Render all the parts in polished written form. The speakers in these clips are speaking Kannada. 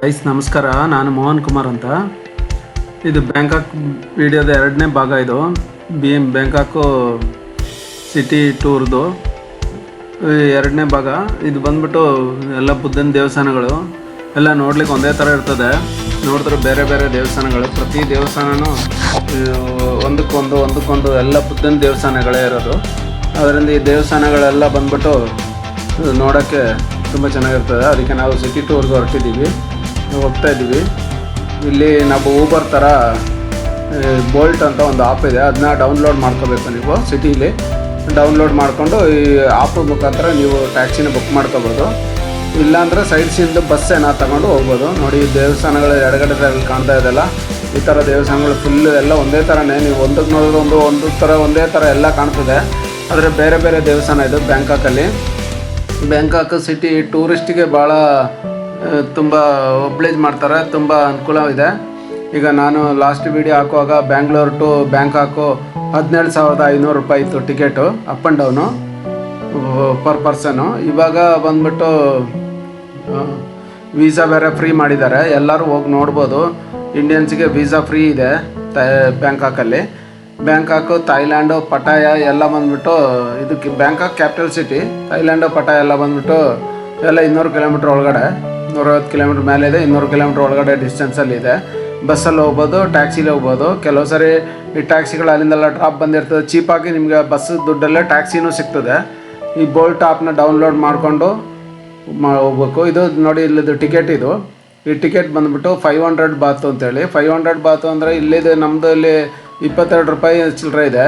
ಗೈಸ್ ನಮಸ್ಕಾರ, ನಾನು ಮೋಹನ್ ಕುಮಾರ್ ಅಂತ. ಇದು ಬ್ಯಾಂಕಾಕ್ ವಿಡಿಯೋದ ಎರಡನೇ ಭಾಗ. ಇದು ಬ್ಯಾಂಕಾಕು ಸಿಟಿ ಟೂರ್ದು ಎರಡನೇ ಭಾಗ. ಇದು ಬಂದ್ಬಿಟ್ಟು ಎಲ್ಲ ಬುದ್ಧನ ದೇವಸ್ಥಾನಗಳು ಎಲ್ಲ ನೋಡ್ಲಿಕ್ಕೆ ಒಂದೇ ಥರ ಇರ್ತದೆ. ನೋಡಿದ್ರೆ ಬೇರೆ ಬೇರೆ ದೇವಸ್ಥಾನಗಳು, ಪ್ರತಿ ದೇವಸ್ಥಾನನೂ ಒಂದಕ್ಕೊಂದು ಎಲ್ಲ ಬುದ್ಧನ ದೇವಸ್ಥಾನಗಳೇ ಇರೋದು. ಅದರಿಂದ ಈ ದೇವಸ್ಥಾನಗಳೆಲ್ಲ ಬಂದ್ಬಿಟ್ಟು ನೋಡೋಕ್ಕೆ ತುಂಬ ಚೆನ್ನಾಗಿರ್ತದೆ. ಅದಕ್ಕೆ ನಾವು ಸಿಟಿ ಟೂರ್ಗೆ ಹೊರಟಿದ್ದೀವಿ, ಹೋಗ್ತಾ ಇದ್ದೀವಿ. ಇಲ್ಲಿ ನಾವು ಊಬರ್ ಥರ ಬೋಲ್ಟ್ ಅಂತ ಒಂದು ಆ್ಯಪ್ ಇದೆ, ಅದನ್ನ ಡೌನ್ಲೋಡ್ ಮಾಡ್ಕೋಬೇಕು. ನೀವು ಸಿಟೀಲಿ ಡೌನ್ಲೋಡ್ ಮಾಡಿಕೊಂಡು ಈ ಆ್ಯಪ್ ಮುಖಾಂತರ ನೀವು ಟ್ಯಾಕ್ಸಿನ ಬುಕ್ ಮಾಡ್ಕೋಬೋದು. ಇಲ್ಲಾಂದರೆ ಸೈಡ್ಸಿಂದ ಬಸ್ ಏನಾದ್ರು ತಗೊಂಡು ಹೋಗ್ಬೋದು. ನೋಡಿ, ದೇವಸ್ಥಾನಗಳು ಎಡಗಡೆ ಕಾಣ್ತಾ ಇದೆಲ್ಲ, ಈ ಥರ ದೇವಸ್ಥಾನಗಳು ಫುಲ್ಲು ಎಲ್ಲ ಒಂದೇ ಥರನೇ. ನೀವು ಒಂದಕ್ಕೆ ನೋಡಿದ್ರೆ ಒಂದೇ ಥರ ಎಲ್ಲ ಕಾಣ್ತದೆ. ಆದರೆ ಬೇರೆ ಬೇರೆ ದೇವಸ್ಥಾನ ಇದು ಬ್ಯಾಂಕಾಕಲ್ಲಿ. ಬ್ಯಾಂಕಾಕ್ ಸಿಟಿ ಟೂರಿಸ್ಟಿಗೆ ಭಾಳ ತುಂಬ ಒಬ್ಲೇಜ್ ಮಾಡ್ತಾರೆ, ತುಂಬ ಅನುಕೂಲವಿದೆ. ಈಗ ನಾನು ಲಾಸ್ಟ್ ವೀಡಿಯೋ ಹಾಕುವಾಗ ಬ್ಯಾಂಗ್ಳೂರ್ ಟು ಬ್ಯಾಂಕಾಕು 17,500 ರೂಪಾಯಿ ಇತ್ತು ticket, up and down per person. ಇವಾಗ ಬಂದ್ಬಿಟ್ಟು ವೀಸಾ ಬೇರೆ ಫ್ರೀ ಮಾಡಿದ್ದಾರೆ, ಎಲ್ಲರೂ ಹೋಗಿ ನೋಡ್ಬೋದು. ಇಂಡಿಯನ್ಸಿಗೆ ವೀಸಾ ಫ್ರೀ ಇದೆ ಬ್ಯಾಂಕಾಕಲ್ಲಿ. ಬ್ಯಾಂಕಾಕು, ಥೈಲ್ಯಾಂಡು, ಪಟಾಯ ಎಲ್ಲ ಬಂದ್ಬಿಟ್ಟು, ಇದಕ್ಕೆ ಬ್ಯಾಂಕಾಕ್ ಕ್ಯಾಪಿಟಲ್ ಸಿಟಿ. ಥೈಲ್ಯಾಂಡು, ಪಟಾಯ ಎಲ್ಲ ಬಂದ್ಬಿಟ್ಟು ಎಲ್ಲ 200 ಕಿಲೋಮೀಟ್ರ್ ಒಳಗಡೆ, 150 ಕಿಲೋಮೀಟ್ರ್ ಮೇಲೆ ಇದೆ, 200 ಕಿಲೋಮೀಟ್ರ್ ಒಳಗಡೆ ಡಿಸ್ಟೆನ್ಸಲ್ಲಿ ಇದೆ. ಬಸ್ಸಲ್ಲಿ ಹೋಗ್ಬೋದು, ಟ್ಯಾಕ್ಸಿಲಿ ಹೋಗ್ಬೋದು. ಕೆಲವು ಸರಿ ಈ ಟ್ಯಾಕ್ಸಿಗಳು ಅಲ್ಲಿಂದೆಲ್ಲ ಡ್ರಾಪ್ ಬಂದಿರ್ತದೆ, ಚೀಪಾಗಿ ನಿಮಗೆ ಬಸ್ ದುಡ್ಡಲ್ಲೇ ಟ್ಯಾಕ್ಸಿನೂ ಸಿಗ್ತದೆ. ಈ ಬೋಲ್ಟ್ ಆ್ಯಪ್ನ ಡೌನ್ಲೋಡ್ ಮಾಡಿಕೊಂಡು ಹೋಗ್ಬೇಕು. ಇದು ನೋಡಿ, ಇಲ್ಲಿದು ಟಿಕೆಟ್. ಇದು ಈ ಟಿಕೆಟ್ ಬಂದುಬಿಟ್ಟು 500 ಬಾತು ಅಂತೇಳಿ. 500 ಬಾತು ಅಂದರೆ ಇಲ್ಲಿದೆ, ನಮ್ಮದು ಇಲ್ಲಿ 22 ರೂಪಾಯಿ ಚಿಲ್ಲರೆ ಇದೆ.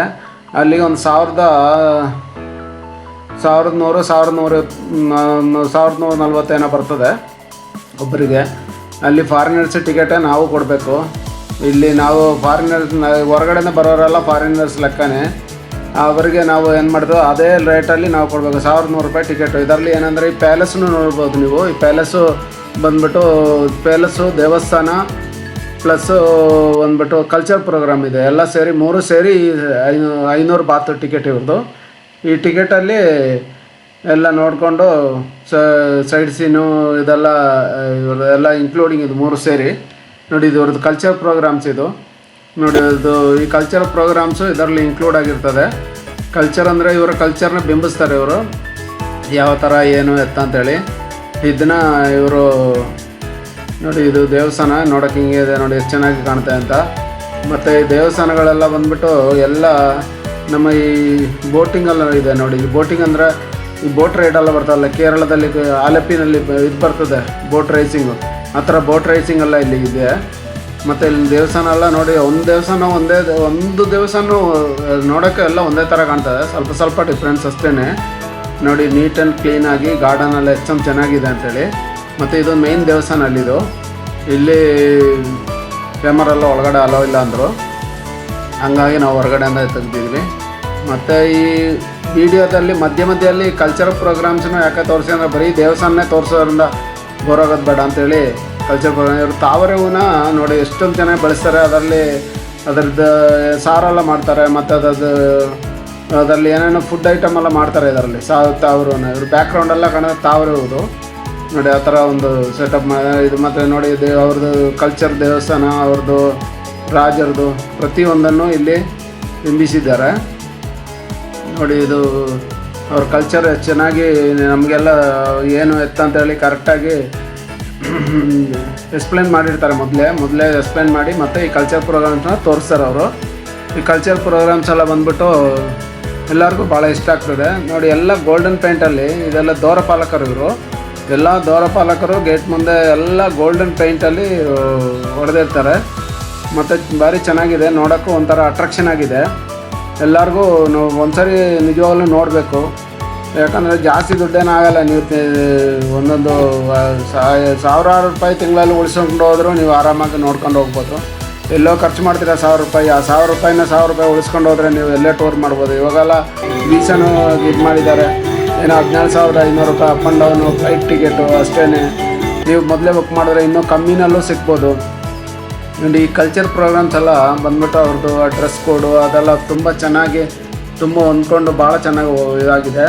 ಅಲ್ಲಿಗೆ ಒಂದು 1140 ಏನೋ ಬರ್ತದೆ ಒಬ್ಬರಿಗೆ. ಅಲ್ಲಿ ಫಾರಿನರ್ಸ್ ಟಿಕೆಟೇ ನಾವು ಕೊಡಬೇಕು. ಇಲ್ಲಿ ನಾವು ಫಾರಿನರ್ಸ್ ಹೊರಗಡೆನೇ ಬರೋರೆಲ್ಲ ಫಾರಿನರ್ಸ್ ಲೆಕ್ಕನೇ. ಅವರಿಗೆ ನಾವು ಏನು ಮಾಡಿದ್ವು ಅದೇ ರೇಟಲ್ಲಿ ನಾವು ಕೊಡಬೇಕು. 1100 ರೂಪಾಯಿ ಟಿಕೆಟು. ಇದರಲ್ಲಿ ಏನಂದರೆ ಈ ಪ್ಯಾಲೇಸನ್ನು ನೋಡ್ಬೋದು ನೀವು. ಈ ಪ್ಯಾಲೇಸು ಬಂದ್ಬಿಟ್ಟು ದೇವಸ್ಥಾನ ಪ್ಲಸ್ಸು ಬಂದ್ಬಿಟ್ಟು ಕಲ್ಚರ್ ಪ್ರೋಗ್ರಾಮ್ ಇದೆ, ಎಲ್ಲ ಸೇರಿ 3 ಸೇರಿ 500 ಬಾತು ಟಿಕೆಟ್ ಇವ್ರದ್ದು. ಈ ಟಿಕೆಟಲ್ಲಿ ಎಲ್ಲ ನೋಡಿಕೊಂಡು ಸೈಡ್ ಸೀನು ಇದೆಲ್ಲ ಇವ್ರದ್ದೆಲ್ಲ ಇನ್ಕ್ಲೂಡಿಂಗ್ ಇದು 3 ಸೇರಿ. ನೋಡಿ, ಇದು ಇವ್ರದ್ದು ಕಲ್ಚರ್ ಪ್ರೋಗ್ರಾಮ್ಸ್. ಇದು ನೋಡಿ, ಇದು ಈ ಕಲ್ಚರ್ ಪ್ರೋಗ್ರಾಮ್ಸು ಇದರಲ್ಲಿ ಇನ್ಕ್ಲೂಡ್ ಆಗಿರ್ತದೆ. ಕಲ್ಚರ್ ಅಂದರೆ ಇವರ ಕಲ್ಚರ್ನ ಬಿಂಬಿಸ್ತಾರೆ ಇವರು, ಯಾವ ಥರ ಏನು ಎತ್ತ ಅಂತೇಳಿ. ಇದನ್ನು ಇವರು ನೋಡಿ, ಇದು ದೇವಸ್ಥಾನ ನೋಡೋಕೆ ಹಿಂಗೆ ಇದೆ ನೋಡಿ, ಎಷ್ಟು ಚೆನ್ನಾಗಿ ಕಾಣ್ತೆ ಅಂತ. ಮತ್ತು ಈ ದೇವಸ್ಥಾನಗಳೆಲ್ಲ ಬಂದ್ಬಿಟ್ಟು ಎಲ್ಲ ನಮ್ಮ ಈ ಬೋಟಿಂಗೆಲ್ಲ ಇದೆ ನೋಡಿ. ಈ ಬೋಟಿಂಗ್ ಅಂದರೆ ಈ ಬೋಟ್ ರೈಡೆಲ್ಲ ಬರ್ತಲ್ಲ, ಕೇರಳದಲ್ಲಿ ಆಲಪಿನಲ್ಲಿ ಇದು ಬರ್ತದೆ ಬೋಟ್ ರೈಸಿಂಗು, ಆ ಥರ ಬೋಟ್ ರೈಸಿಂಗ್ ಎಲ್ಲ ಇಲ್ಲಿ ಇದೆ. ಮತ್ತು ಇಲ್ಲಿ ದೇವಸ್ಥಾನ ಎಲ್ಲ ನೋಡಿ, ಒಂದು ದೇವಸ್ಥಾನ ನೋಡೋಕ್ಕೆ ಎಲ್ಲ ಒಂದೇ ಥರ ಕಾಣ್ತದೆ, ಸ್ವಲ್ಪ ಡಿಫ್ರೆನ್ಸ್ ಅಷ್ಟೇ. ನೋಡಿ, ನೀಟ್ ಆ್ಯಂಡ್ ಕ್ಲೀನಾಗಿ ಗಾರ್ಡನ್ ಎಲ್ಲ ಎಷ್ಟು ಚೆನ್ನಾಗಿದೆ ಅಂಥೇಳಿ. ಮತ್ತು ಇದು ಮೇನ್ ದೇವಸ್ಥಾನ ಅಲ್ಲಿದು. ಇಲ್ಲಿ ಕ್ಯಾಮರೆಲ್ಲ ಒಳಗಡೆ ಅಲೋ ಇಲ್ಲ ಅಂದರು, ಹಂಗಾಗಿ ನಾವು ಹೊರಗಡೆಯಿಂದ ತೆಗ್ದಿದ್ವಿ. ಮತ್ತು ಈ ವಿಡಿಯೋದಲ್ಲಿ ಮಧ್ಯದಲ್ಲಿ ಕಲ್ಚರಲ್ ಪ್ರೋಗ್ರಾಮ್ಸನ್ನು ಯಾಕೆ ತೋರಿಸಿ ಅಂದರೆ ಬರೀ ದೇವಸ್ಥಾನನೇ ತೋರಿಸೋದ್ರಿಂದ ಬೋರಾಗೋದು ಬೇಡ ಅಂಥೇಳಿ ಕಲ್ಚರ್ ಪ್ರೋಗ್ರಾಮ್. ಇವರು ತಾವರೆ ಹೂವನ್ನ ನೋಡಿ ಎಷ್ಟೊಂದು ಚೆನ್ನಾಗಿ ಬಳಸ್ತಾರೆ. ಅದರದ್ದು ಸಾರೆಲ್ಲ ಮಾಡ್ತಾರೆ, ಮತ್ತು ಅದರಲ್ಲಿ ಏನೇನೋ ಫುಡ್ ಐಟಮ್ ಎಲ್ಲ ಮಾಡ್ತಾರೆ ಇದರಲ್ಲಿ. ತಾವರೆ ಹೂವನ್ನ ಇವ್ರ ಬ್ಯಾಕ್ಗ್ರೌಂಡೆಲ್ಲ ಕಾಣೋದು ತಾವರೆ ಹೂವು ನೋಡಿ, ಆ ಥರ ಒಂದು ಸೆಟಪ್ ಇದು. ಮತ್ತು ನೋಡಿ, ಇದು ಅವ್ರದ್ದು ಕಲ್ಚರ್ ದೇವಸ್ಥಾನ, ಅವ್ರದ್ದು ರಾಜರದು ಪ್ರತಿಯೊಂದನ್ನು ಇಲ್ಲಿ ಬಿಂಬಿಸಿದ್ದಾರೆ ನೋಡಿ. ಇದು ಅವ್ರ ಕಲ್ಚರ್ ಎಷ್ಟು ಚೆನ್ನಾಗಿ ನಮಗೆಲ್ಲ ಏನು ಎತ್ತ ಅಂತೇಳಿ ಕರೆಕ್ಟಾಗಿ ಎಕ್ಸ್ಪ್ಲೇನ್ ಮಾಡಿರ್ತಾರೆ. ಮೊದಲೇ ಎಕ್ಸ್ಪ್ಲೇನ್ ಮಾಡಿ ಮತ್ತು ಈ ಕಲ್ಚರ್ ಪ್ರೋಗ್ರಾಮ್ಸ್ನ ತೋರಿಸ್ತಾರೆ ಅವರು. ಈ ಕಲ್ಚರ್ ಪ್ರೋಗ್ರಾಮ್ಸ್ ಎಲ್ಲ ಬಂದ್ಬಿಟ್ಟು ಎಲ್ಲರಿಗೂ ಭಾಳ ಇಷ್ಟ ಆಗ್ತದೆ ನೋಡಿ. ಎಲ್ಲ ಗೋಲ್ಡನ್ ಪೇಂಟಲ್ಲಿ, ಇದೆಲ್ಲ ದ್ವಾರಪಾಲಕರು ಇವರು. ಎಲ್ಲ ದ್ವಾರಪಾಲಕರು ಗೇಟ್ ಮುಂದೆ ಎಲ್ಲ ಗೋಲ್ಡನ್ ಪೇಂಟಲ್ಲಿ ಹೊಡೆದಿರ್ತಾರೆ. ಮತ್ತು ಭಾರಿ ಚೆನ್ನಾಗಿದೆ, ನೋಡೋಕ್ಕೂ ಒಂಥರ ಅಟ್ರಾಕ್ಷನ್ ಆಗಿದೆ. ಎಲ್ಲರಿಗೂ ಒಂದ್ಸರಿ ನಿಜವಾಗ್ಲೂ ನೋಡಬೇಕು, ಯಾಕಂದರೆ ಜಾಸ್ತಿ ದುಡ್ಡೇನಾಗಲ್ಲ. ನೀವು ಒಂದೊಂದು 1000 ರೂಪಾಯಿ ತಿಂಗಳಲ್ಲಿ ಉಳಿಸ್ಕೊಂಡು ಹೋದರೂ ನೀವು ಆರಾಮಾಗಿ ನೋಡ್ಕೊಂಡು ಹೋಗ್ಬೋದು. ಎಲ್ಲೋ ಖರ್ಚು ಮಾಡ್ತೀರಾ 1000 ರೂಪಾಯಿ, ಆ 1000 ರೂಪಾಯಿನ 1000 ರೂಪಾಯಿ ಉಳಿಸ್ಕೊಂಡು ಹೋದರೆ ನೀವು ಎಲ್ಲೇ ಟೂರ್ ಮಾಡ್ಬೋದು. ಇವಾಗೆಲ್ಲ ವೀಸಾನು ಇದು ಮಾಡಿದ್ದಾರೆ, ಏನೋ 17,500 ರೂಪಾಯಿ up and down flight ticket ಅಷ್ಟೇ. ನೀವು ಮೊದಲೇ ಬುಕ್ ಮಾಡಿದ್ರೆ ಇನ್ನೂ ಕಮ್ಮಿನಲ್ಲೂ ಸಿಗ್ಬೋದು ನೋಡಿ. ಈ ಕಲ್ಚರ್ ಪ್ರೋಗ್ರಾಮ್ಸ್ ಎಲ್ಲ ಬಂದ್ಬಿಟ್ಟು ಅವ್ರದ್ದು ಡ್ರೆಸ್ ಕೋಡು ಅದೆಲ್ಲ ತುಂಬ ಚೆನ್ನಾಗಿ, ತುಂಬ ಹೊಂದ್ಕೊಂಡು ಭಾಳ ಚೆನ್ನಾಗಿ ಇದಾಗಿದೆ.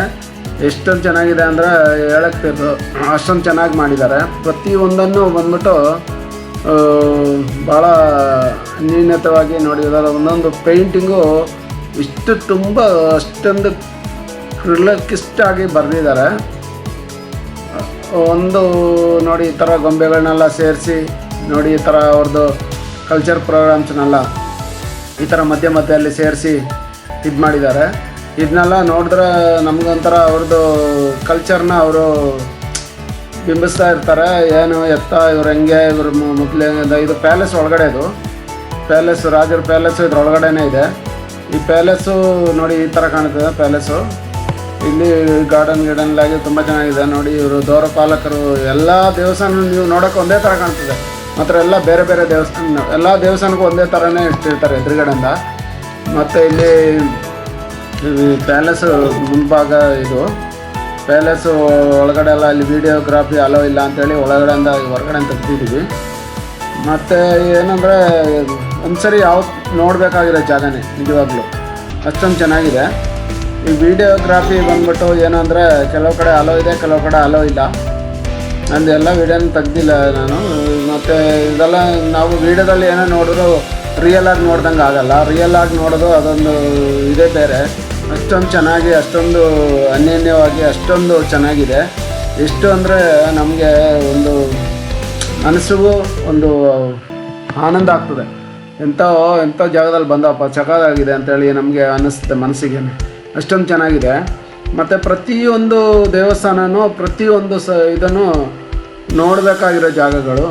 ಎಷ್ಟೊಂದು ಚೆನ್ನಾಗಿದೆ ಅಂದರೆ ಹೇಳಕ್ತಿದ್ದು ಅಷ್ಟೊಂದು ಚೆನ್ನಾಗಿ ಮಾಡಿದ್ದಾರೆ. ಪ್ರತಿಯೊಂದನ್ನು ಬಂದ್ಬಿಟ್ಟು ಭಾಳ ನ್ಯೂನತವಾಗಿ ನೋಡಿದ್ದಾರೆ. ಒಂದೊಂದು ಪೇಂಟಿಂಗು ಇಷ್ಟು ತುಂಬ ಅಷ್ಟೊಂದು ಕ್ರಿಲಕ್ಕಿಸ್ಟಾಗಿ ಬರೆದಿದ್ದಾರೆ. ಒಂದು ನೋಡಿ ಈ ಥರ ಗೊಂಬೆಗಳನ್ನೆಲ್ಲ ಸೇರಿಸಿ ನೋಡಿ, ಈ ಥರ ಅವ್ರದ್ದು ಕಲ್ಚರ್ ಪ್ರೋಗ್ರಾಮ್ಸ್ನೆಲ್ಲ ಈ ಥರ ಮಧ್ಯ ಮಧ್ಯದಲ್ಲಿ ಸೇರಿಸಿ ಇದು ಮಾಡಿದ್ದಾರೆ. ಇದನ್ನೆಲ್ಲ ನೋಡಿದ್ರೆ ನಮಗೊಂಥರ ಅವ್ರದ್ದು ಕಲ್ಚರ್ನ ಅವರು ಬಿಂಬಿಸ್ತಾ ಇರ್ತಾರೆ. ಏನು ಎತ್ತ ಇವ್ರು ಹೆಂಗೆ, ಇವರು ಮೊದಲಿಂದ ಇದು ಪ್ಯಾಲೇಸ್ ಒಳಗಡೆ, ಇದು ಪ್ಯಾಲೇಸ್ ರಾಜರ ಪ್ಯಾಲೇಸು ಇದ್ರೊಳಗಡೆನೇ ಇದೆ. ಈ ಪ್ಯಾಲೇಸು ನೋಡಿ ಈ ಥರ ಕಾಣ್ತದೆ ಪ್ಯಾಲೇಸು. ಇಲ್ಲಿ ಗಾರ್ಡನ್ಲಾಗಿ ತುಂಬ ಚೆನ್ನಾಗಿದೆ ನೋಡಿ. ಇವರು ದ್ವಾರಪಾಲಕರು ಎಲ್ಲ ದೇವಸ್ಥಾನ ನೀವು ನೋಡೋಕೆ ಒಂದೇ ಥರ ಕಾಣ್ತದೆ, ಮಾತ್ರ ಎಲ್ಲ ಬೇರೆ ಬೇರೆ ದೇವಸ್ಥಾನ, ಎಲ್ಲ ದೇವಸ್ಥಾನಕ್ಕೂ ಒಂದೇ ಥರನೇ ಇಟ್ಟಿರ್ತಾರೆ ಎದುರುಗಡೆಯಿಂದ. ಮತ್ತು ಇಲ್ಲಿ ಪ್ಯಾಲೇಸು ಮುಂಭಾಗ, ಇದು ಪ್ಯಾಲೇಸು ಒಳಗಡೆ ಎಲ್ಲ ಇಲ್ಲಿ ವೀಡಿಯೋಗ್ರಾಫಿ ಅಲೋ ಇಲ್ಲ ಅಂಥೇಳಿ ಒಳಗಡೆಯಿಂದ ಹೊರಗಡೆ ತೆಗ್ದಿದ್ದೀವಿ. ಮತ್ತು ಏನಂದರೆ ಒಂದ್ಸರಿ ನೋಡಬೇಕಾಗಿರೋ ಜಾಗನೇ ನಿಜವಾಗ್ಲೂ, ಅಷ್ಟೊಂದು ಚೆನ್ನಾಗಿದೆ. ಈ ವೀಡಿಯೋಗ್ರಾಫಿ ಬಂದ್ಬಿಟ್ಟು ಏನಂದರೆ ಕೆಲವು ಕಡೆ ಅಲೋ ಇದೆ, ಕೆಲವು ಕಡೆ ಅಲೋ ಇಲ್ಲ. ನಂದು ಎಲ್ಲ ವೀಡಿಯೋನ ತೆಗ್ದಿಲ್ಲ ನಾನು. ಮತ್ತು ಇದೆಲ್ಲ ನಾವು ವೀಡಿಯೋದಲ್ಲಿ ಏನೋ ನೋಡಿದ್ರು ರಿಯಲ್ ಆಗಿ ನೋಡ್ದಂಗೆ ಆಗಲ್ಲ. ರಿಯಲ್ ಆಗಿ ನೋಡೋದು ಅದೊಂದು ಇದೇ ಬೇರೆ. ಅಷ್ಟೊಂದು ಚೆನ್ನಾಗಿ, ಅಷ್ಟೊಂದು ಅನ್ಯೋನ್ಯವಾಗಿ, ಅಷ್ಟೊಂದು ಚೆನ್ನಾಗಿದೆ. ಎಷ್ಟು ಅಂದರೆ ನಮಗೆ ಒಂದು ಮನಸ್ಸಿಗೂ ಒಂದು ಆನಂದ ಆಗ್ತದೆ. ಎಂಥ ಜಾಗದಲ್ಲಿ ಬಂದಪ್ಪ ಚಕಾದಾಗಿದೆ ಅಂತೇಳಿ ನಮಗೆ ಅನ್ನಿಸುತ್ತೆ ಮನಸ್ಸಿಗೆ. ಅಷ್ಟೊಂದು ಚೆನ್ನಾಗಿದೆ. ಮತ್ತು ಪ್ರತಿಯೊಂದು ದೇವಸ್ಥಾನವೂ ಪ್ರತಿಯೊಂದು ಇದನ್ನು ನೋಡಬೇಕಾಗಿರೋ ಜಾಗಗಳು.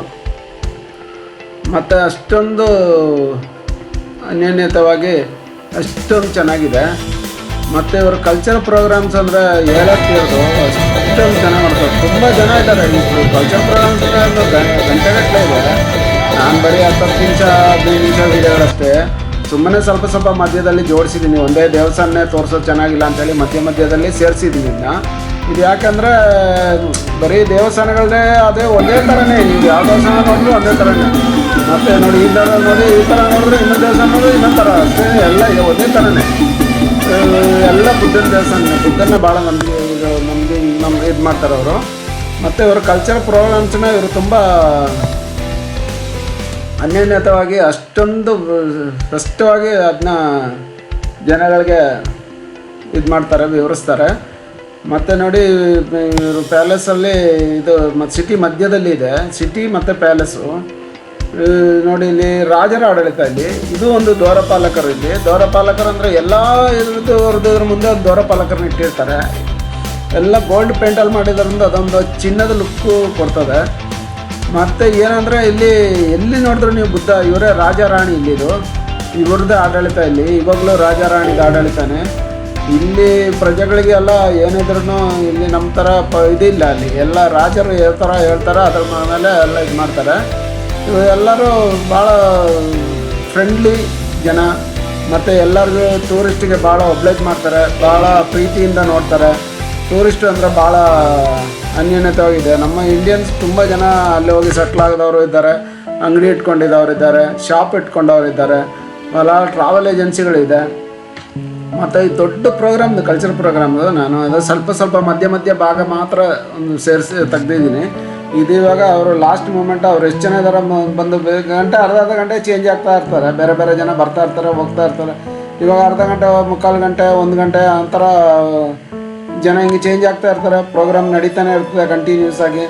ಮತ್ತು ಅಷ್ಟೊಂದು ಅನ್ಯೋನ್ಯತವಾಗಿ ಅಷ್ಟೊಂದು ಚೆನ್ನಾಗಿದೆ. ಮತ್ತು ಇವ್ರ ಕಲ್ಚರ್ ಪ್ರೋಗ್ರಾಮ್ಸ್ ಅಂದರೆ ಹೇಳೋಕ್ಕಿರೋದು ಅಷ್ಟೊಂದು ಚೆನ್ನಾಗಿ ಮಾಡ್ತಾರೆ. ತುಂಬ ಜನ ಇದ್ದಾರೆ ಈ ಕಲ್ಚರ್ ಪ್ರೋಗ್ರಾಮ್ಸ್. ಗಂಟೆಗಟ್ಟಲೆ ಇದೆ. ನಾನು ಬರೀ 10 ನಿಮಿಷ 15 ನಿಮಿಷ ವೀಡಿಯೋಗಳಷ್ಟೇ. ಸುಮ್ಮನೆ ಸ್ವಲ್ಪ ಮಧ್ಯದಲ್ಲಿ ಜೋಡಿಸಿದ್ದೀನಿ. ಒಂದೇ ದೇವಸ್ಥಾನನೇ ತೋರಿಸೋದು ಚೆನ್ನಾಗಿಲ್ಲ ಅಂತೇಳಿ ಮಧ್ಯದಲ್ಲಿ ಸೇರಿಸಿದ್ದೀನಿ ಇದನ್ನ. ಇದು ಯಾಕಂದರೆ ಬರೀ ದೇವಸ್ಥಾನಗಳನ್ನೇ ಅದೇ ಒಂದೇ ಥರನೇ, ಇದು ಯಾವ ದೇವಸ್ಥಾನ ನೋಡಿದ್ರು ಒಂದೇ ಥರನೇ. ಮತ್ತು ನೋಡಿ ಈ ಥರ ನೋಡಿ, ಈ ಥರ ನೋಡಿದ್ರೆ ಇನ್ನೊಂದು ದೇವಸ್ಥಾನ ನೋಡಿದ್ರೆ ಇನ್ನೊಂದು ಥರ, ಅಷ್ಟೇ ಎಲ್ಲ ಇದೆ ಒಂದೇ ಥರನೇ. ಎಲ್ಲ ಬುದ್ಧನ ದೇವಸ್ಥಾನ, ಬುದ್ಧನ ಭಾಳ ನಮಗೆ ಇದು ಮಾಡ್ತಾರೆ ಅವರು. ಮತ್ತು ಇವರು ಕಲ್ಚರ್ ಪ್ರೋಗ್ರಾಮ್ಸ್ನ ಇವರು ತುಂಬ ಅನ್ಯೋನ್ಯತವಾಗಿ ಅಷ್ಟೊಂದು ಸ್ಪಷ್ಟವಾಗಿ ಅದನ್ನ ಜನಗಳಿಗೆ ಇದು ಮಾಡ್ತಾರೆ, ವಿವರಿಸ್ತಾರೆ. ಮತ್ತು ನೋಡಿ ಇವರು ಪ್ಯಾಲೇಸಲ್ಲಿ ಇದು ಮತ್ತು ಸಿಟಿ ಮಧ್ಯದಲ್ಲಿ ಇದೆ, ಸಿಟಿ ಮತ್ತು ಪ್ಯಾಲೇಸು. ನೋಡಿ ಇಲ್ಲಿ ರಾಜರ ಆಡಳಿತ, ಇಲ್ಲಿ ಇದು ಒಂದು ದ್ವಾರಪಾಲಕರು. ಇಲ್ಲಿ ದ್ವಾರಪಾಲಕರು ಅಂದರೆ ಎಲ್ಲ ಇದ್ರ ಮುಂದೆ ಒಂದು ದ್ವಾರಪಾಲಕರನ್ನ ಇಟ್ಟಿರ್ತಾರೆ. ಎಲ್ಲ ಗೋಲ್ಡ್ ಪೇಂಟಲ್ಲಿ ಮಾಡಿದ್ರಿಂದ ಅದೊಂದು ಚಿನ್ನದ ಲುಕ್ಕು ಕೊಡ್ತದೆ. ಮತ್ತು ಏನಂದರೆ ಇಲ್ಲಿ ಎಲ್ಲಿ ನೋಡಿದ್ರು ನೀವು ಬುದ್ಧ, ಇವರೇ ರಾಜ ರಾಣಿ, ಇಲ್ಲಿದು ಇವ್ರದ್ದೇ ಆಡಳಿತ. ಇಲ್ಲಿ ಇವಾಗಲೂ ರಾಜ ರಾಣಿದ ಆಡಳಿತನೇ. ಇಲ್ಲಿ ಪ್ರಜೆಗಳಿಗೆ ಎಲ್ಲ ಏನಿದ್ರು ಇಲ್ಲಿ ನಮ್ಮ ಥರ ಇದಿಲ್ಲ. ಅಲ್ಲಿ ಎಲ್ಲ ರಾಜರು ಯಾವ ಥರ ಹೇಳ್ತಾರೆ ಅದ್ರ ಮೇಲೆ ಎಲ್ಲ ಇದು ಮಾಡ್ತಾರೆ. ಎಲ್ಲರೂ ಭಾಳ ಫ್ರೆಂಡ್ಲಿ ಜನ. ಮತ್ತು ಎಲ್ಲರಿಗೂ ಟೂರಿಸ್ಟಿಗೆ ಭಾಳ ಒಬ್ಲೈಜ್ ಮಾಡ್ತಾರೆ, ಭಾಳ ಪ್ರೀತಿಯಿಂದ ನೋಡ್ತಾರೆ. ಟೂರಿಸ್ಟು ಅಂದರೆ ಭಾಳ ಅನ್ಯೋನ್ಯತವಾಗಿದೆ. ನಮ್ಮ ಇಂಡಿಯನ್ಸ್ ತುಂಬ ಜನ ಅಲ್ಲಿ ಹೋಗಿ ಸೆಟ್ಲ್ ಆಗಿದವರು ಇದ್ದಾರೆ, ಅಂಗಡಿ ಇಟ್ಕೊಂಡಿದ್ದವ್ರು ಇದ್ದಾರೆ, ಶಾಪ್ ಇಟ್ಕೊಂಡವ್ರು ಇದ್ದಾರೆ, ಭಾಳ ಟ್ರಾವೆಲ್ ಏಜೆನ್ಸಿಗಳಿದೆ. ಮತ್ತು ಈ ದೊಡ್ಡ ಪ್ರೋಗ್ರಾಮ್ದು ಕಲ್ಚರ್ ಪ್ರೋಗ್ರಾಮ್ದು ನಾನು ಅದು ಸ್ವಲ್ಪ ಮಧ್ಯ ಭಾಗ ಮಾತ್ರ ಒಂದು ಸೇರಿಸಿ ತೆಗ್ದಿದ್ದೀನಿ. ಇದು ಇವಾಗ ಅವರು ಲಾಸ್ಟ್ ಮೂಮೆಂಟ್ ಅವ್ರು ಎಷ್ಟು ಜನ ಇದ್ದಾರೆ ಬಂದು ಗಂಟೆ ಅರ್ಧ ಗಂಟೆ ಚೇಂಜ್ ಆಗ್ತಾ ಇರ್ತಾರೆ. ಬೇರೆ ಜನ ಬರ್ತಾ ಇರ್ತಾರೆ, ಹೋಗ್ತಾ ಇರ್ತಾರೆ. ಇವಾಗ ಅರ್ಧ ಗಂಟೆ, ಮುಕ್ಕಾಲು ಗಂಟೆ, 1 ಗಂಟೆ ಅಂತರ ಜನ ಹಿಂಗೆ ಚೇಂಜ್ ಆಗ್ತಾ ಇರ್ತಾರೆ. ಪ್ರೋಗ್ರಾಮ್ ನಡೀತಾನೆ ಇರ್ತದೆ ಕಂಟಿನ್ಯೂಸ್ ಆಗಿ.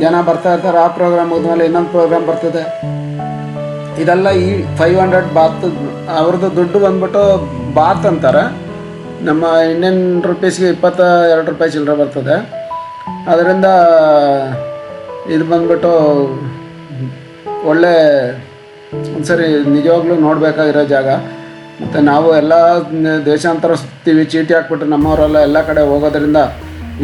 ಜನ ಬರ್ತಾ ಇರ್ತಾರೆ. ಆ ಪ್ರೋಗ್ರಾಮ್ ಹೋದ್ಮೇಲೆ ಇನ್ನೊಂದು ಪ್ರೋಗ್ರಾಮ್ ಬರ್ತದೆ. ಇದೆಲ್ಲ ಈ 500 ಬಾತ್ ಅವ್ರದ್ದು ದುಡ್ಡು ಬಂದ್ಬಿಟ್ಟು ಬಾತ್ ಅಂತಾರೆ. ನಮ್ಮ ಇಂಡಿಯನ್ ರುಪೀಸ್ಗೆ 22 ರೂಪಾಯಿ ಚಿಲ್ಲರೆ ಬರ್ತದೆ. ಅದರಿಂದ ಇದು ಬಂದ್ಬಿಟ್ಟು ಒಳ್ಳೆ ಒಂದ್ಸರಿ ನಿಜವಾಗ್ಲೂ ನೋಡಬೇಕಾಗಿರೋ ಜಾಗ. ಮತ್ತು ನಾವು ಎಲ್ಲ ದೇಶಾಂತರ ಸುತ್ತೀವಿ, ಚೀಟಿ ಹಾಕ್ಬಿಟ್ಟು ನಮ್ಮವರೆಲ್ಲ ಎಲ್ಲ ಕಡೆ ಹೋಗೋದ್ರಿಂದ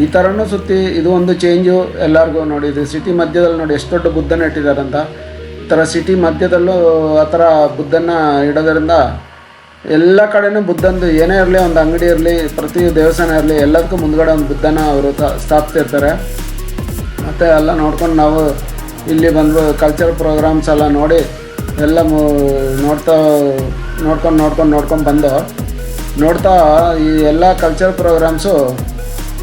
ಈ ಥರನೂ ಸುತ್ತಿ ಇದು ಒಂದು ಚೇಂಜು ಎಲ್ಲರಿಗೂ. ನೋಡಿ ಇದು ಸಿಟಿ ಮಧ್ಯದಲ್ಲಿ ನೋಡಿ ಎಷ್ಟು ದೊಡ್ಡ ಬುದ್ಧನ ಇಟ್ಟಿದ್ದಾರಂತ. ಈ ಥರ ಸಿಟಿ ಮಧ್ಯದಲ್ಲೂ ಆ ಥರ ಬುದ್ಧನ ಇಡೋದ್ರಿಂದ ಎಲ್ಲ ಕಡೆನೂ ಬುದ್ಧಂದು ಏನೇ ಇರಲಿ, ಒಂದು ಅಂಗಡಿ ಇರಲಿ, ಪ್ರತಿ ದೇವಸ್ಥಾನ ಇರಲಿ, ಎಲ್ಲದಕ್ಕೂ ಮುಂದ್ಗಡೆ ಒಂದು ಬುದ್ಧನ ಅವರು ಸ್ಥಾಪಿಸಿರ್ತಾರೆ. ಮತ್ತು ಎಲ್ಲ ನೋಡ್ಕೊಂಡು ನಾವು ಇಲ್ಲಿ ಬಂದು ಕಲ್ಚರ್ ಪ್ರೋಗ್ರಾಮ್ಸ್ ಎಲ್ಲ ನೋಡಿ ಎಲ್ಲ ನೋಡ್ಕೊಂಡು ಬಂದು ನೋಡ್ತಾ ಈ ಎಲ್ಲ ಕಲ್ಚರ್ ಪ್ರೋಗ್ರಾಮ್ಸು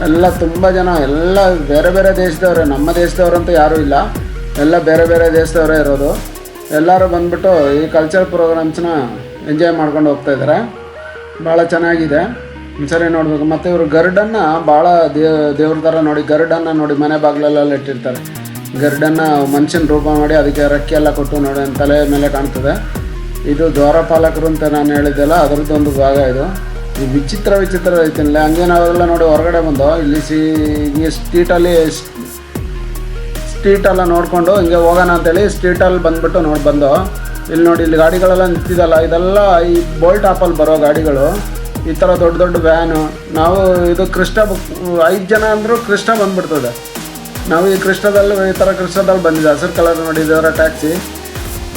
ಎಲ್ಲ ತುಂಬ ಜನ ಎಲ್ಲ ಬೇರೆ ಬೇರೆ ದೇಶದವ್ರೆ, ನಮ್ಮ ದೇಶದವ್ರಂತೂ ಯಾರೂ ಇಲ್ಲ, ಎಲ್ಲ ಬೇರೆ ಬೇರೆ ದೇಶದವರೇ ಇರೋದು. ಎಲ್ಲರೂ ಬಂದ್ಬಿಟ್ಟು ಈ ಕಲ್ಚರ್ ಪ್ರೋಗ್ರಾಮ್ಸ್ನ ಎಂಜಾಯ್ ಮಾಡ್ಕೊಂಡು ಹೋಗ್ತಾಯಿದ್ದಾರೆ. ಭಾಳ ಚೆನ್ನಾಗಿದೆ, ಒಂದ್ಸರಿ ನೋಡಬೇಕು. ಮತ್ತು ಇವರು ಗರುಡನ್ನು ಭಾಳ ದೇವ್ರ ಥರ ನೋಡಿ, ಗರುಡನ್ನು ನೋಡಿ ಮನೆ ಬಾಗಿಲಲ್ಲೆಲ್ಲ ಇಟ್ಟಿರ್ತಾರೆ. ಗರುಡನ್ನು ಮನುಷ್ಯನ ರೂಪ ಮಾಡಿ ಅದಕ್ಕೆ ರೆಕ್ಕೆ ಎಲ್ಲ ಕೊಟ್ಟು ನೋಡಿ ತಲೆ ಮೇಲೆ ಕಾಣ್ತದೆ. ಇದು ದ್ವಾರಪಾಲಕರು ಅಂತ ನಾನು ಹೇಳಿದ್ದೆಲ್ಲ ಅದರದ್ದು ಒಂದು ಭಾಗ. ಇದು ಈ ವಿಚಿತ್ರ ಐತಿಲ್ಲ. ಹಂಗೆ ನಾವೆಲ್ಲ ನೋಡಿ ಹೊರಗಡೆ ಬಂದು ಇಲ್ಲಿ ಹಿಂಗೆ ಸ್ಟ್ರೀಟೆಲ್ಲ ನೋಡಿಕೊಂಡು ಹಿಂಗೆ ಹೋಗೋಣ ಅಂತೇಳಿ ಸ್ಟ್ರೀಟಲ್ಲಿ ಬಂದುಬಿಟ್ಟು ಬಂದು ಇಲ್ಲಿ ನೋಡಿ, ಇಲ್ಲಿ ಗಾಡಿಗಳೆಲ್ಲ ನಿಂತಿದ್ದಲ್ಲ, ಇದೆಲ್ಲ ಈ ಬೋಲ್ಟ್ ಆಪಲ್ಲಿ ಬರೋ ಗಾಡಿಗಳು, ಈ ಥರ ದೊಡ್ಡ ದೊಡ್ಡ ವ್ಯಾನು. ನಾವು ಇದು ಕೃಷ್ಣ 5 ಜನ ಅಂದರೂ ಕೃಷ್ಣ ಬಂದುಬಿಡ್ತದೆ. ನಾವು ಈ ಕೃಷ್ಣದಲ್ಲಿ ಈ ಥರ ಕೃಷ್ಣದಲ್ಲಿ ಬಂದಿದೆ, ಹಸಿರು ಕಲರ್ ನೋಡಿ ಇದರ ಟ್ಯಾಕ್ಸಿ.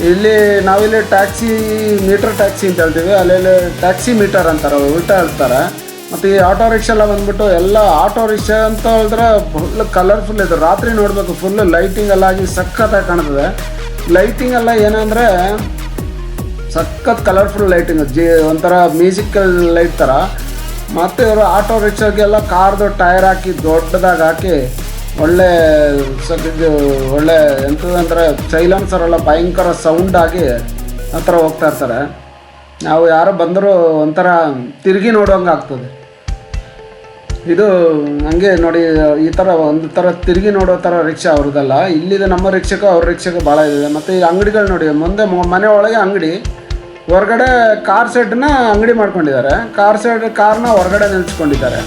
ಇಲ್ಲಿ ನಾವಿಲ್ಲಿ ಟ್ಯಾಕ್ಸಿ ಮೀಟರ್ ಟ್ಯಾಕ್ಸಿ ಅಂತ ಹೇಳ್ತೀವಿ, ಅಲ್ಲೆಲ್ಲಿ ಟ್ಯಾಕ್ಸಿ ಮೀಟರ್ ಅಂತಾರೆ, ಉಲ್ಟಾ ಹೇಳ್ತಾರೆ. ಮತ್ತು ಈ ಆಟೋ ರಿಕ್ಷಾ ಎಲ್ಲ ಬಂದ್ಬಿಟ್ಟು ಎಲ್ಲ ಆಟೋ ರಿಕ್ಷಾ ಅಂತ ಹೇಳಿದ್ರೆ ಫುಲ್ ಕಲರ್ಫುಲ್ ಇದೆ. ರಾತ್ರಿ ನೋಡಬೇಕು, ಫುಲ್ ಲೈಟಿಂಗ್ ಎಲ್ಲ ಆಗಿ ಸಖತ್ತಾಗಿ ಕಾಣ್ತದೆ. ಲೈಟಿಂಗ್ ಎಲ್ಲ ಏನಂದರೆ ಸಖತ್ ಕಲರ್ಫುಲ್ ಲೈಟಿಂಗ್, ಒಂಥರ ಮ್ಯೂಸಿಕಲ್ ಲೈಟ್ ಥರ. ಮತ್ತು ಇವರು ಆಟೋ ರಿಕ್ಷಾಗೆಲ್ಲ ಕಾರ್ದು ಟೈರ್ ಹಾಕಿ ದೊಡ್ಡದಾಗಿ ಹಾಕಿ ಒಳ್ಳೆ ಒಳ್ಳೆ ಎಂಥದಂದರೆ ಸೈಲೆನ್ಸರೆಲ್ಲ ಭಯಂಕರ ಸೌಂಡಾಗಿ ಆ ಥರ ಹೋಗ್ತಾ ಇರ್ತಾರೆ. ನಾವು ಯಾರೋ ಬಂದರೂ ಒಂಥರ ತಿರುಗಿ ನೋಡೋಂಗೆ ಆಗ್ತದೆ. ಇದು ಹಂಗೆ ನೋಡಿ, ಈ ಥರ ಒಂದು ಥರ ತಿರುಗಿ ನೋಡೋ ಥರ ರಿಕ್ಷಾ ಅವ್ರದ್ದಲ್ಲ. ಇಲ್ಲಿದೆ ನಮ್ಮ ರಿಕ್ಷಾಗೂ ಅವ್ರ ರಿಕ್ಷಾಗೂ ಭಾಳ ಇದೆ. ಮತ್ತು ಈ ಅಂಗಡಿಗಳು ನೋಡಿ, ಮುಂದೆ ಮನೆ ಒಳಗೆ ಅಂಗಡಿ, ಹೊರಗಡೆ ಕಾರ್ ಸೆಡ್ನ ಅಂಗಡಿ ಮಾಡ್ಕೊಂಡಿದ್ದಾರೆ. ಕಾರ್ನ ಹೊರಗಡೆ ನಿಲ್ಸ್ಕೊಂಡಿದ್ದಾರೆ.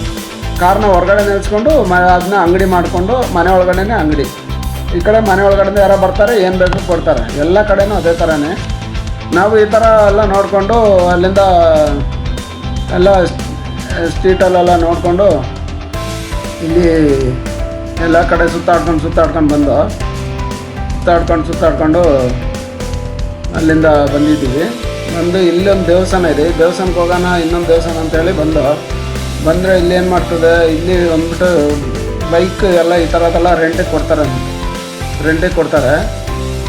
ಕಾರ್ನ ಹೊರಗಡೆ ನಿಲ್ಸ್ಕೊಂಡು ಅದನ್ನ ಅಂಗಡಿ ಮಾಡಿಕೊಂಡು ಮನೆ ಒಳಗಡೆನೇ ಅಂಗಡಿ. ಈ ಕಡೆ ಮನೆ ಒಳಗಡೆ ಯಾರೋ ಬರ್ತಾರೆ, ಏನು ಬೇಕು ಕೊಡ್ತಾರೆ. ಎಲ್ಲ ಕಡೆನೂ ಅದೇ ಥರನೇ. ನಾವು ಈ ಥರ ಎಲ್ಲ ನೋಡಿಕೊಂಡು ಅಲ್ಲಿಂದ ಎಲ್ಲ ಸ್ಟ್ರೀಟಲ್ಲೆಲ್ಲ ನೋಡಿಕೊಂಡು ಇಲ್ಲಿ ಎಲ್ಲ ಕಡೆ ಸುತ್ತಾಡ್ಕೊಂಡು ಸುತ್ತಾಡ್ಕೊಂಡು ಅಲ್ಲಿಂದ ಬಂದಿದ್ದೀವಿ. ಇಲ್ಲೊಂದು ದೇವಸ್ಥಾನ ಇದೆ, ದೇವಸ್ಥಾನಕ್ಕೆ ಹೋಗೋಣ, ಇನ್ನೊಂದು ದೇವಸ್ಥಾನ ಅಂತೇಳಿ ಬಂದರೆ ಇಲ್ಲಿ ಏನು ಮಾಡ್ತದೆ, ಇಲ್ಲಿ ಬಂದ್ಬಿಟ್ಟು ಬೈಕ್ ಎಲ್ಲ ಈ ಥರದ್ದೆಲ್ಲ ರೆಂಟಿಗೆ ಕೊಡ್ತಾರೆ.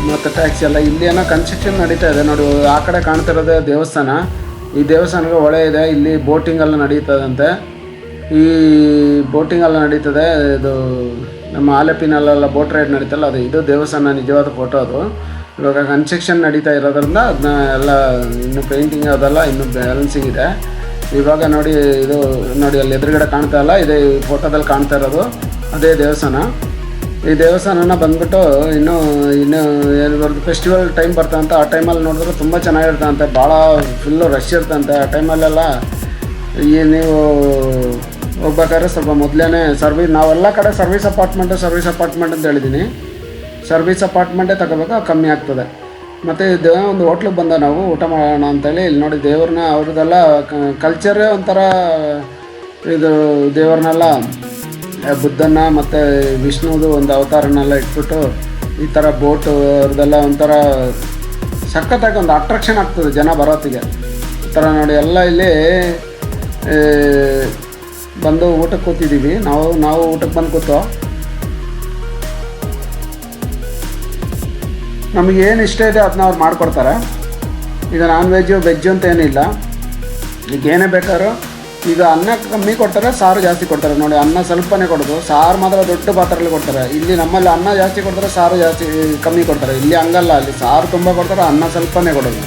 ಮತ್ತು ಟ್ಯಾಕ್ಸಿ ಎಲ್ಲ ಇಲ್ಲಿ ಏನೋ ಕನ್ಸ್ಟ್ರಕ್ಷನ್ ನಡೀತಾ ಇದೆ ನೋಡಿ. ಆ ಕಡೆ ಕಾಣ್ತಿರೋದೇ ದೇವಸ್ಥಾನ. ಈ ದೇವಸ್ಥಾನಕ್ಕೆ ಹೊಳೆ ಇದೆ, ಇಲ್ಲಿ ಬೋಟಿಂಗ್ ಎಲ್ಲ ನಡೀತದಂತೆ. ಈ ಬೋಟಿಂಗ್ ಎಲ್ಲ ನಡೀತದೆ. ಇದು ನಮ್ಮ ಆಲೆಪಿನಲ್ಲೆಲ್ಲ ಬೋಟ್ ರೈಡ್ ನಡೀತಲ್ಲ, ಇದು ದೇವಸ್ಥಾನ ನಿಜವಾದ ಫೋಟೋ. ಅದು ಇವಾಗ ಕನ್ಸ್ಟ್ರಕ್ಷನ್ ನಡೀತಾ ಇರೋದ್ರಿಂದ ಅದನ್ನ ಎಲ್ಲ ಇನ್ನು ಪೇಂಟಿಂಗ್ ಅದೆಲ್ಲ ಇನ್ನೂ ಬ್ಯಾಲೆನ್ಸಿಂಗ್ ಇದೆ. ಇವಾಗ ನೋಡಿ, ಇದು ನೋಡಿ ಅಲ್ಲಿ ಎದುರುಗಡೆ ಕಾಣ್ತಾ ಇಲ್ಲ, ಇದೇ ಫೋಟೋದಲ್ಲಿ ಕಾಣ್ತಾ ಇರೋದು ಅದೇ ದೇವಸ್ಥಾನ. ಈ ದೇವಸ್ಥಾನನ ಬಂದ್ಬಿಟ್ಟು ಇನ್ನೂ ಏನು ಬರೋದು, ಫೆಸ್ಟಿವಲ್ ಟೈಮ್ ಬರ್ತಂತೆ. ಆ ಟೈಮಲ್ಲಿ ನೋಡಿದ್ರೆ ತುಂಬ ಚೆನ್ನಾಗಿರ್ತಂತೆ, ಭಾಳ ಫುಲ್ಲು ರಶ್ ಇರ್ತಂತೆ. ಆ ಟೈಮಲ್ಲೆಲ್ಲ ನೀವು ಹೋಗ್ಬೇಕಾದ್ರೆ ಸ್ವಲ್ಪ ಮೊದಲೇ ನಾವೆಲ್ಲ ಕಡೆ ಸರ್ವಿಸ್ ಅಪಾರ್ಟ್ಮೆಂಟ್ ಅಂತ ಹೇಳಿದ್ದೀನಿ. ಸರ್ವಿಸ್ ಅಪಾರ್ಟ್ಮೆಂಟೇ ತಗೋಬೇಕು, ಕಮ್ಮಿ ಆಗ್ತದೆ. ಮತ್ತು ಒಂದು ಹೋಟ್ಲಿಗೆ ಬಂದ ನಾವು ಊಟ ಮಾಡೋಣ ಅಂತೇಳಿ. ಇಲ್ಲಿ ನೋಡಿ ದೇವ್ರನ್ನ, ಅವ್ರದ್ದೆಲ್ಲ ಕಲ್ಚರೇ ಒಂಥರ. ಇದು ದೇವ್ರನ್ನೆಲ್ಲ ಬುದ್ಧನ ಮತ್ತು ವಿಷ್ಣುದು ಒಂದು ಅವತಾರನೆಲ್ಲ ಇಟ್ಬಿಟ್ಟು ಈ ಥರ ಬೋಟು ಅವ್ರದ್ದೆಲ್ಲ ಒಂಥರ ಸಖತ್ತಾಗಿ ಒಂದು ಅಟ್ರಾಕ್ಷನ್ ಆಗ್ತದೆ ಜನ ಬರೋತ್ತಿಗೆ. ಈ ಥರ ನೋಡಿ ಎಲ್ಲ ಇಲ್ಲಿ ಬಂದು ಊಟಕ್ಕೆ ಕೂತಿದ್ದೀವಿ. ನಾವು ಊಟಕ್ಕೆ ಬಂದು ಕೂತು ನಮಗೇನು ಇಷ್ಟ ಇದೆ ಅದನ್ನ ಅವ್ರು ಮಾಡಿಕೊಡ್ತಾರೆ. ಈಗ ನಾನ್ ವೆಜ್ಜು ಅಂತ ಏನಿಲ್ಲ, ಈಗ ಏನೇ ಬೇಕಾದ್ರೂ. ಈಗ ಅನ್ನ ಕಮ್ಮಿ ಕೊಡ್ತಾರೆ, ಸಾರು ಜಾಸ್ತಿ ಕೊಡ್ತಾರೆ ನೋಡಿ. ಅನ್ನ ಸ್ವಲ್ಪನೇ ಕೊಡೋದು, ಸಾರು ಮಾತ್ರ ದೊಡ್ಡ ಪಾತ್ರೆಯಲ್ಲಿ ಕೊಡ್ತಾರೆ. ಇಲ್ಲಿ ನಮ್ಮಲ್ಲಿ ಅನ್ನ ಜಾಸ್ತಿ ಕೊಡ್ತಾರೆ, ಸಾರು ಜಾಸ್ತಿ ಕಮ್ಮಿ ಕೊಡ್ತಾರೆ. ಇಲ್ಲಿ ಹಂಗಲ್ಲ, ಅಲ್ಲಿ ಸಾರು ತುಂಬ ಕೊಡ್ತಾರೆ, ಅನ್ನ ಸ್ವಲ್ಪನೇ ಕೊಡೋದು.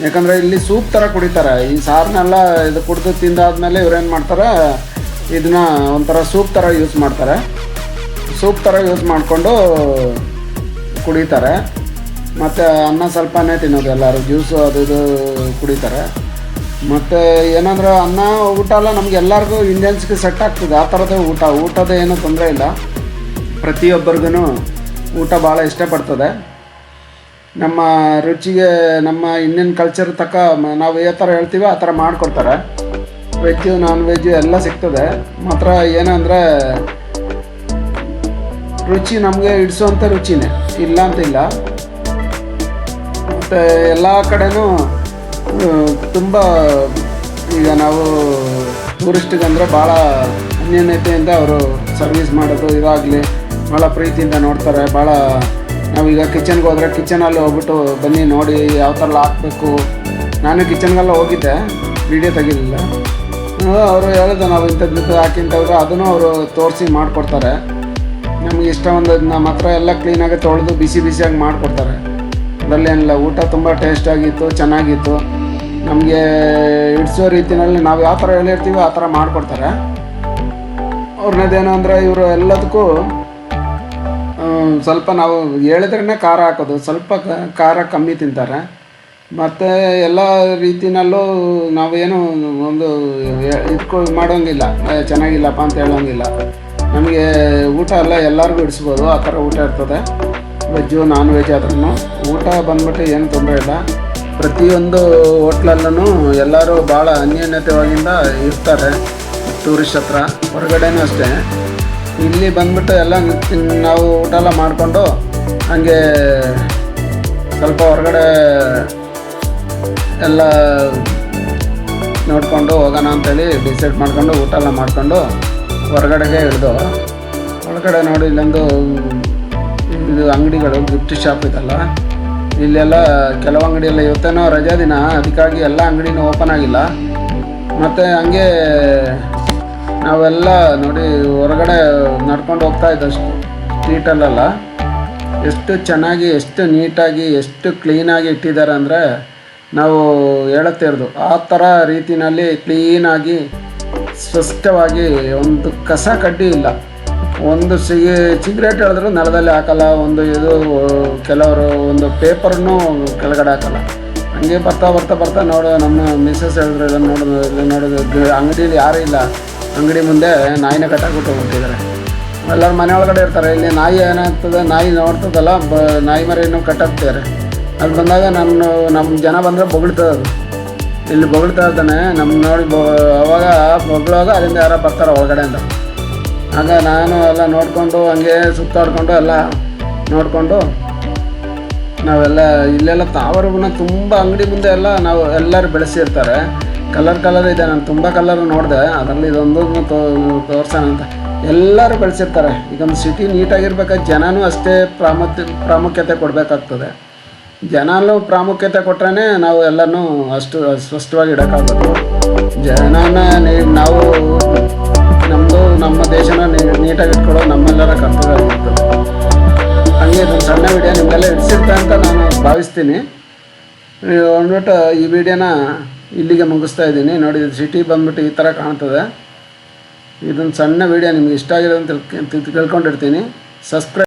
ಯಾಕಂದರೆ ಇಲ್ಲಿ ಸೂಪ್ ಥರ ಕುಡಿತಾರೆ. ಈ ಸಾರನ್ನೆಲ್ಲ ಇದು ಕುಡಿದು ತಿಂದಾದ್ಮೇಲೆ ಇವ್ರೇನು ಮಾಡ್ತಾರೆ, ಇದನ್ನ ಒಂಥರ ಸೂಪ್ ಥರ ಯೂಸ್ ಮಾಡ್ತಾರೆ. ಸೂಪ್ ಥರ ಯೂಸ್ ಮಾಡಿಕೊಂಡು ಕುಡಿತಾರೆ. ಮತ್ತು ಅನ್ನ ಸ್ವಲ್ಪನೇ ತಿನ್ನೋದು, ಎಲ್ಲರೂ ಜ್ಯೂಸು ಅದು ಇದು ಕುಡಿತಾರೆ. ಮತ್ತು ಏನಂದ್ರೆ ಊಟ ಎಲ್ಲ ನಮ್ಗೆ ಎಲ್ಲರಿಗೂ ಇಂಡಿಯನ್ಸ್ಗೆ ಸೆಟ್ ಆಗ್ತದೆ. ಆ ಥರದೇ ಊಟದ ಏನೂ ತೊಂದರೆ ಇಲ್ಲ. ಪ್ರತಿಯೊಬ್ಬರಿಗೂ ಊಟ ಭಾಳ ಇಷ್ಟಪಡ್ತದೆ. ನಮ್ಮ ರುಚಿಗೆ, ನಮ್ಮ ಇಂಡಿಯನ್ ಕಲ್ಚರ್ ತಕ್ಕ ನಾವು ಯಾವ ಥರ ಹೇಳ್ತೀವಿ ಆ ಥರ ಮಾಡಿಕೊಡ್ತಾರೆ. ವೆಜ್ಜು ನಾನ್ ವೆಜ್ಜು ಎಲ್ಲ ಸಿಗ್ತದೆ. ಮಾತ್ರ ಏನಂದರೆ ರುಚಿ ನಮಗೆ ಇಡಿಸೋವಂಥ ರುಚಿನೇ, ಇಲ್ಲ ಅಂತಿಲ್ಲ. ಮತ್ತು ಎಲ್ಲ ಕಡೆನೂ ತುಂಬ ಈಗ ನಾವು ಟೂರಿಸ್ಟಿಗಂದರೆ ಭಾಳ ಅನ್ಯೋನ್ಯತೆಯಿಂದ ಅವರು ಸರ್ವಿಸ್ ಮಾಡೋದು ಇವಾಗಲಿ ಭಾಳ ಪ್ರೀತಿಯಿಂದ ನೋಡ್ತಾರೆ. ಭಾಳ ನಾವೀಗ ಕಿಚನ್ಗೆ ಹೋದರೆ ಕಿಚನಲ್ಲಿ ಹೋಗ್ಬಿಟ್ಟು ಬನ್ನಿ ನೋಡಿ ಯಾವ ಥರ ಹಾಕಬೇಕು. ನಾನು ಕಿಚನ್ಗೆಲ್ಲ ಹೋಗಿದ್ದೆ, ವೀಡಿಯೋ ತೆಗಿಲಿಲ್ಲ. ಅವರು ಹೇಳಿದ್ರು ನಾವು ಇಂಥದ್ದು ಹಾಕಿಂತವ್ರು ಅದನ್ನು ಅವರು ತೋರಿಸಿ ಮಾಡಿಕೊಡ್ತಾರೆ. ನಮಗೆ ಇಷ್ಟ ಒಂದದ್ದು ನಮ್ಮ ಹತ್ರ ಎಲ್ಲ ಕ್ಲೀನಾಗಿ ತೊಳೆದು ಬಿಸಿ ಬಿಸಿಯಾಗಿ ಮಾಡಿಕೊಡ್ತಾರೆ. ಅದರಲ್ಲೇನಿಲ್ಲ, ಊಟ ತುಂಬ ಟೇಸ್ಟಾಗಿತ್ತು, ಚೆನ್ನಾಗಿತ್ತು. ನಮಗೆ ಇಡಿಸೋ ರೀತಿಯಲ್ಲಿ ನಾವು ಯಾವ ಥರ ಹೇಳಿರ್ತೀವಿ ಆ ಥರ ಮಾಡಿಕೊಡ್ತಾರೆ. ಅವ್ರನ್ನದೇನು ಅಂದರೆ ಇವರು ಎಲ್ಲದಕ್ಕೂ ಸ್ವಲ್ಪ ನಾವು ಹೇಳಿದ್ರೇ ಖಾರ ಹಾಕೋದು, ಸ್ವಲ್ಪ ಖಾರ ಕಮ್ಮಿ ತಿಂತಾರೆ. ಮತ್ತು ಎಲ್ಲ ರೀತಿಯಲ್ಲೂ ನಾವೇನು ಒಂದು ಇದಕ್ಕೂ ಮಾಡೋಂಗಿಲ್ಲ, ಚೆನ್ನಾಗಿಲ್ಲಪ್ಪ ಅಂತ ಹೇಳೋಂಗಿಲ್ಲ. ನಮಗೆ ಊಟ ಎಲ್ಲ ಎಲ್ಲರಿಗೂ ಇಡಿಸ್ಬೋದು, ಆ ಥರ ಊಟ ಇರ್ತದೆ. ವೆಜ್ಜು ನಾನ್ ವೆಜ್ ಆದ್ರೂ ಊಟ ಬಂದ್ಬಿಟ್ಟು ಏನು ತೊಂದರೆ ಇಲ್ಲ. ಪ್ರತಿಯೊಂದು ಹೋಟ್ಲಲ್ಲೂ ಎಲ್ಲರೂ ಭಾಳ ಅನ್ಯೋನ್ಯತೆವಾಗಿಂದ ಇರ್ತಾರೆ. ಟೂರಿಸ್ಟ್ ಹತ್ರ ಹೊರಗಡೆನೂ ಅಷ್ಟೇ. ಇಲ್ಲಿ ಬಂದ್ಬಿಟ್ಟು ಎಲ್ಲ ನಾವು ಊಟ ಎಲ್ಲ ಮಾಡಿಕೊಂಡು ಹಾಗೆ ಸ್ವಲ್ಪ ಹೊರಗಡೆ ಎಲ್ಲ ನೋಡಿಕೊಂಡು ಹೋಗೋಣ ಅಂತೇಳಿ ಡಿಸೈಡ್ ಮಾಡ್ಕೊಂಡು ಊಟ ಎಲ್ಲ ಮಾಡಿಕೊಂಡು ಹೊರಗಡೆಗೆ ಇಳಿದು ಒಳಗಡೆ ನೋಡಿ ಇಲ್ಲೊಂದು ಇದು ಅಂಗಡಿಗಳು ಗಿಫ್ಟ್ ಶಾಪ್ ಇದಲ್ಲ, ಇಲ್ಲೆಲ್ಲ ಕೆಲವು ಅಂಗಡಿಯೆಲ್ಲ ಇವತ್ತೇನೋ ರಜಾ ದಿನ, ಅದಕ್ಕಾಗಿ ಎಲ್ಲ ಅಂಗಡಿನೂ ಓಪನ್ ಆಗಿಲ್ಲ. ಮತ್ತು ಹಂಗೆ ನಾವೆಲ್ಲ ನೋಡಿ ಹೊರಗಡೆ ನಡ್ಕೊಂಡು ಹೋಗ್ತಾ ಇದ್ದಷ್ಟು ಸ್ಟ್ರೀಟಲ್ಲೆಲ್ಲ ಎಷ್ಟು ಚೆನ್ನಾಗಿ, ಎಷ್ಟು ನೀಟಾಗಿ, ಎಷ್ಟು ಕ್ಲೀನಾಗಿ ಇಟ್ಟಿದ್ದಾರೆ ಅಂದರೆ ನಾವು ಹೇಳುತ್ತಿರೋದು. ಆ ಥರ ರೀತಿಯಲ್ಲಿ ಕ್ಲೀನಾಗಿ ಸ್ವಚ್ಛವಾಗಿ ಒಂದು ಕಸ ಕಡ್ಡಿ ಇಲ್ಲ. ಒಂದು ಸಿಗರೇಟ್ ಹೇಳಿದ್ರು ನೆಲದಲ್ಲಿ ಹಾಕಲ್ಲ, ಒಂದು ಇದು ಕೆಲವರು ಒಂದು ಪೇಪರನ್ನು ಕೆಳಗಡೆ ಹಾಕಲ್ಲ. ಹಂಗೆ ಬರ್ತಾ ನೋಡೋ ನಮ್ಮ ಮಿಸ್ಸಸ್ ಹೇಳಿದ್ರು, ಇದನ್ನು ನೋಡೋದು ಅಂಗಡೀಲಿ ಯಾರೂ ಇಲ್ಲ, ಅಂಗಡಿ ಮುಂದೆ ನಾಯಿನ ಕಟ್ಟಾಕ್ಬಿಟ್ಟು ಹೋಗ್ಬಿಟ್ಟಿದ್ದಾರೆ. ಎಲ್ಲರೂ ಮನೆ ಒಳಗಡೆ ಇರ್ತಾರೆ. ಇಲ್ಲಿ ನಾಯಿ ಏನಾಗ್ತದೆ, ನಾಯಿ ನೋಡ್ತದಲ್ಲ, ನಾಯಿ ಮರಿಯನ್ನು ಕಟ್ಟಾಕ್ತಿದ್ದಾರೆ. ಅಲ್ಲಿ ಬಂದಾಗ ನಮ್ಮ ಜನ ಬಂದರೆ ಬೊಗಳ್ತದೆ, ಅದು ಇಲ್ಲಿ ಬೊಗಳ್ತಾ ಇರ್ತಾನೆ ನಮ್ಮ ನೋಡಿ. ಅವಾಗ ಬೊಗಳುವಾಗ ಅಲ್ಲಿಂದ ಯಾರೋ ಬರ್ತಾರೆ ಒಳಗಡೆಯಿಂದ. ಆಗ ನಾನು ಎಲ್ಲ ನೋಡಿಕೊಂಡು ಹಂಗೆ ಸುತ್ತಾಡ್ಕೊಂಡು ಎಲ್ಲ ನೋಡಿಕೊಂಡು ನಾವೆಲ್ಲ ಇಲ್ಲೆಲ್ಲ ತಾವರೆನ ತುಂಬ ಅಂಗಡಿ ಮುಂದೆ ಎಲ್ಲ ನಾವು ಎಲ್ಲರೂ ಬೆಳೆಸಿರ್ತಾರೆ. ಕಲರ್ ಇದೆ, ನಾನು ತುಂಬ ಕಲರ್ ನೋಡಿದೆ, ಅದರಲ್ಲಿ ಇದೊಂದು ತೋರ್ಸೋಣ ಅಂತ ಎಲ್ಲರೂ ಬೆಳೆಸಿರ್ತಾರೆ. ಈಗ ಒಂದು ಸಿಟಿ ನೀಟಾಗಿರ್ಬೇಕಾದ್ರೆ ಜನನೂ ಅಷ್ಟೇ ಪ್ರಾಮುಖ್ಯತೆ ಕೊಡಬೇಕಾಗ್ತದೆ. ಜನನೂ ಪ್ರಾಮುಖ್ಯತೆ ಕೊಟ್ರೇ ನಾವು ಎಲ್ಲನೂ ಅಷ್ಟು ಸ್ಪಷ್ಟವಾಗಿ ಇಡೋಕ್ಕಾಗೋದು. ಜನನ ನಾವು ನಮ್ಮ ದೇಶನ ನೀಟಾಗಿ ಇಟ್ಕೊಳ್ಳೋ ನಮ್ಮೆಲ್ಲರ ಕರ್ತವ್ಯ ಆಗಿರ್ತದೆ. ಹಾಗೆ ಇದೊಂದು ಸಣ್ಣ ವಿಡಿಯೋ ನಿಮಗೆಲ್ಲ ಇಡಿಸಿರ್ತೆ ಅಂತ ನಾನು ಭಾವಿಸ್ತೀನಿ. ಅಂದ್ಬಿಟ್ಟು ಈ ವಿಡಿಯೋನ ಇಲ್ಲಿಗೆ ಮುಗಿಸ್ತಾ ಇದ್ದೀನಿ. ನೋಡಿ, ಸಿಟಿ ಬಂದ್ಬಿಟ್ಟು ಈ ಥರ ಕಾಣ್ತದೆ. ಇದೊಂದು ಸಣ್ಣ ವಿಡಿಯೋ ನಿಮ್ಗೆ ಇಷ್ಟ ಆಗಿದೆ ಅಂತ ತಿಳ್ಕೊಂಡಿರ್ತೀನಿ. ಸಬ್ಸ್ಕ್ರೈಬ್